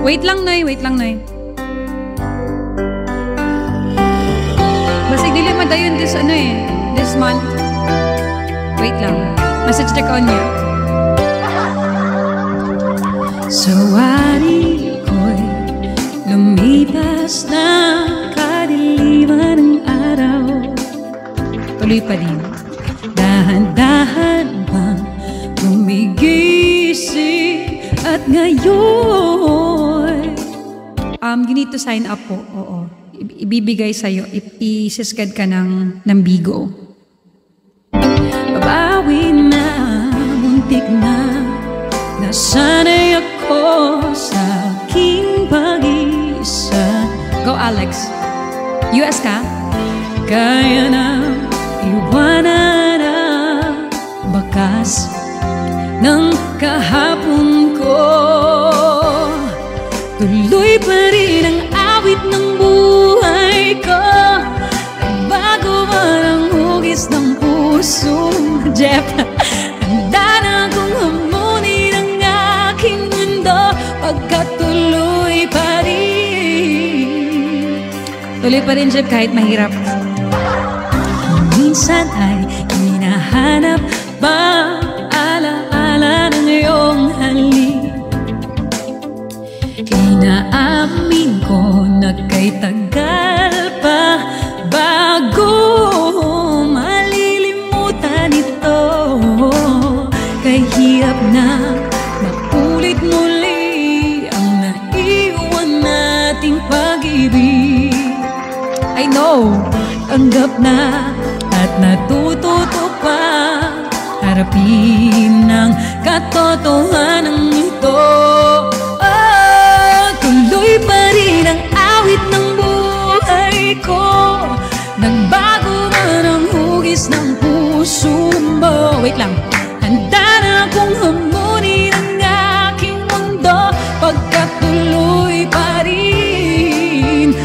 Wait lang, Noy. Wait lang, Noy. Basta dili madayon this, this month. Wait lang. Message check on niya. Sawari ko'y lumipas na kadiliman ng araw. Tuloy pa din. Dahan-dahan bang gumigising at ngayon you need to sign up po. Oo. Ibibigay sa'yo. Isiskad ka ng bigo. Babawi na, muntik na, nasanay ako sa aking pag-iisa. Go Alex. US ka? Kaya na iwanan ang bakas ng kahapon ko. Tuloy pa rin ang awit ng buhay ko. Bago man ang hugis ng puso. Jeff, handa na kong hamunin ang aking mundo pagkatuloy pa rin. Tuloy pa rin, Jeff, kahit mahirap. Minsan ay hinahanap ba alaala ng iyong halik. Inaamin ko na kay tagal pa bago malilimutan ito. Kay hirap na mapulit muli ang naiwan nating pag-ibig. I know, tanggap na at natututo pa harapin ang katotohanan ito. Tuloy pa rin ang awit ng buhay ko. Nagbago man ang hugis ng puso mo. Wait lang. Handa na akong hamunin ang aking mundo pagkatuloy pa rin.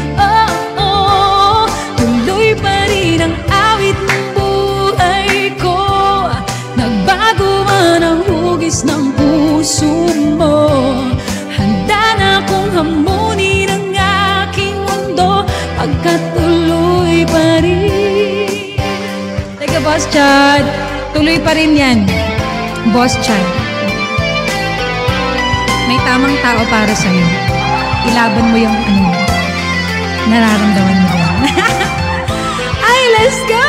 Tuloy pa rin ang awit ng buhay ko. Nagbago man ang hugis ng puso mo. Handa na akong hamunin ang aking mundo pagkatuloy pa rin. Teka, Boss Chad. Tuloy pa rin yan. Boss Chad. May tamang tao para sa'yo. Ilaban mo yung nararamdaman mo doon. Ay, let's go!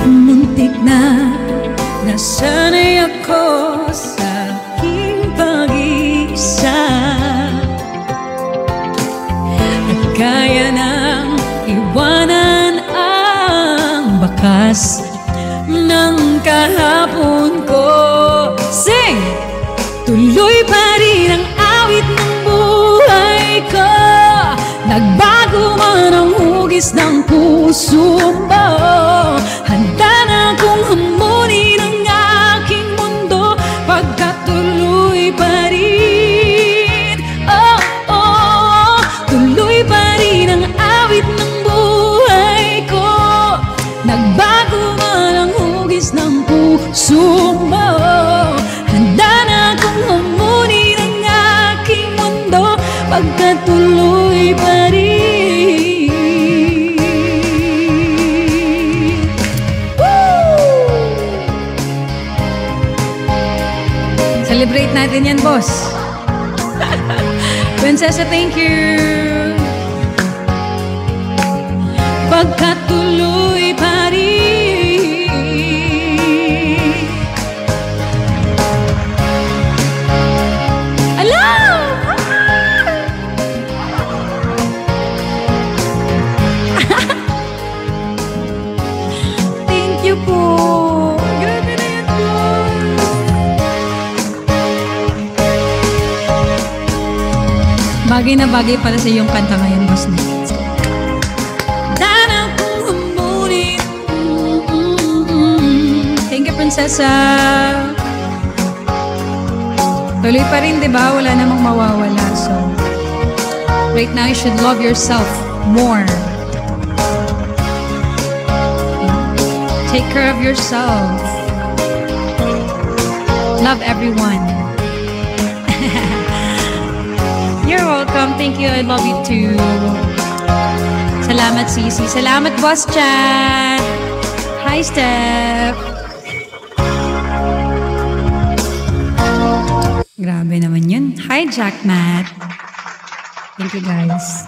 Muntik na nasanay ako sa aking pag-iisa at kaya nang iwanan ang bakas ng kahapon ko. Sing! Tuloy pa rin ang awit ng buhay ko. Nagbago man ang hugis ng puso mo. Handa na akong hamunin ang aking mundo pagkatuloy pa rin. Tuloy pa rin ang awit ng buhay ko. Nagbago man ang hugis ng puso mo. Handa na akong hamunin ang aking mundo pagkatuloy pa rin. Celebrate natin yan, boss. Prinsesa, thank you. Pagkatuloy pa rin. Alam! Thank you po. Grabe na yan po. Bagay na bagay pala sa iyong kanta ngayon, boss na. Dana kong hamunin. Thank you, Prinsesa. Tuloy pa rin, diba? Wala namang mawawala. So, right now, you should love yourself. more. Take care of yourself. Love everyone. You're welcome. Thank you. I love you too. Salamat, Sisi. Salamat, Boss Chan. Hi, Steph. Grabe naman yun. Hi, Jack Matt. Thank you, guys.